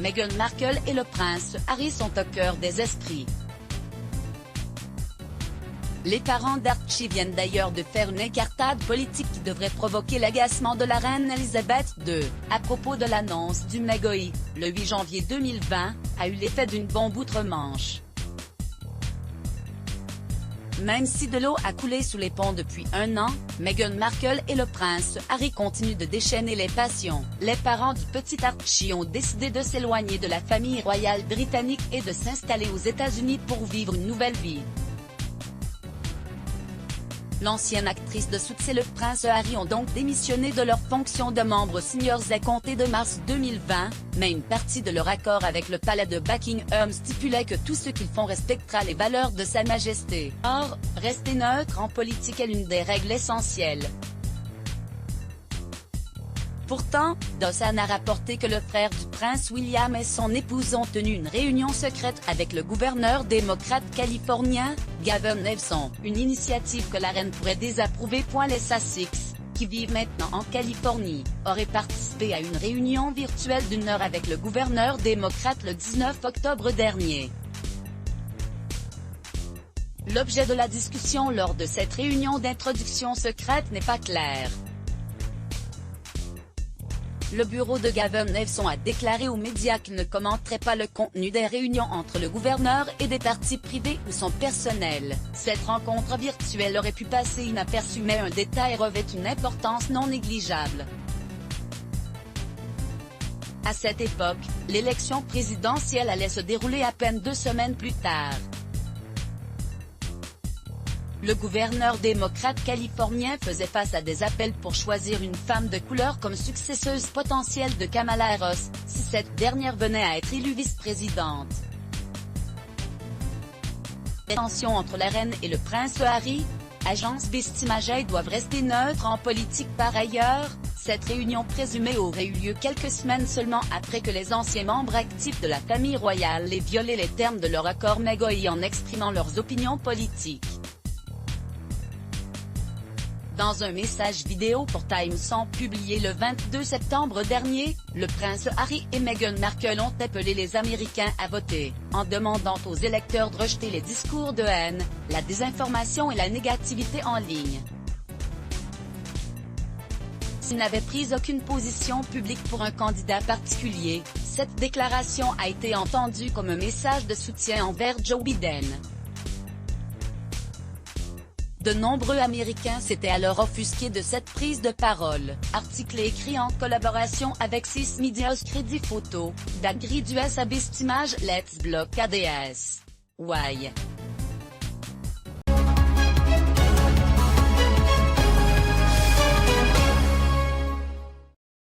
Meghan Markle et le prince Harry sont au cœur des esprits. Les parents d'Archie viennent d'ailleurs de faire une incartade politique qui devrait provoquer l'agacement de la reine Elisabeth II, à propos de l'annonce du Meghan, le 8 janvier 2020, a eu l'effet d'une bombe outre-Manche. Même si de l'eau a coulé sous les ponts depuis un an, Meghan Markle et le prince Harry continuent de déchaîner les passions. Les parents du petit Archie ont décidé de s'éloigner de la famille royale britannique et de s'installer aux États-Unis pour vivre une nouvelle vie. L'ancienne actrice de succès et le prince Harry ont donc démissionné de leur fonction de membres seniors à compter de mars 2020, mais une partie de leur accord avec le palais de Buckingham stipulait que tout ce qu'ils font respectera les valeurs de Sa Majesté. Or, rester neutre en politique est l'une des règles essentielles. Pourtant, The Sun a rapporté que le frère du prince William et son épouse ont tenu une réunion secrète avec le gouverneur démocrate californien, Gavin Newsom, une initiative que la reine pourrait désapprouver. Les Sussex, qui vivent maintenant en Californie, auraient participé à une réunion virtuelle d'1 heure avec le gouverneur démocrate le 19 octobre dernier. L'objet de la discussion lors de cette réunion d'introduction secrète n'est pas clair. Le bureau de Gavin Newsom a déclaré aux médias qu'il ne commenterait pas le contenu des réunions entre le gouverneur et des parties privées ou son personnel. Cette rencontre virtuelle aurait pu passer inaperçue, mais un détail revêt une importance non négligeable. À cette époque, l'élection présidentielle allait se dérouler à peine 2 semaines plus tard. Le gouverneur démocrate californien faisait face à des appels pour choisir une femme de couleur comme successeuse potentielle de Kamala Harris, si cette dernière venait à être élue vice-présidente. Les tensions entre la reine et le prince Harry, agence Bestimagey, doivent rester neutres en politique. Par ailleurs, cette réunion présumée aurait eu lieu quelques semaines seulement après que les anciens membres actifs de la famille royale aient violé les termes de leur accord Meghan en exprimant leurs opinions politiques. Dans un message vidéo pour Time Son publié le 22 septembre dernier, le prince Harry et Meghan Markle ont appelé les Américains à voter, en demandant aux électeurs de rejeter les discours de haine, la désinformation et la négativité en ligne. S'ils n'avaient pris aucune position publique pour un candidat particulier, cette déclaration a été entendue comme un message de soutien envers Joe Biden. De nombreux Américains s'étaient alors offusqués de cette prise de parole. Article écrit en collaboration avec 6 Medias. Crédit photo, d'Agri du S à Bestimage. Let's block ADS. Why?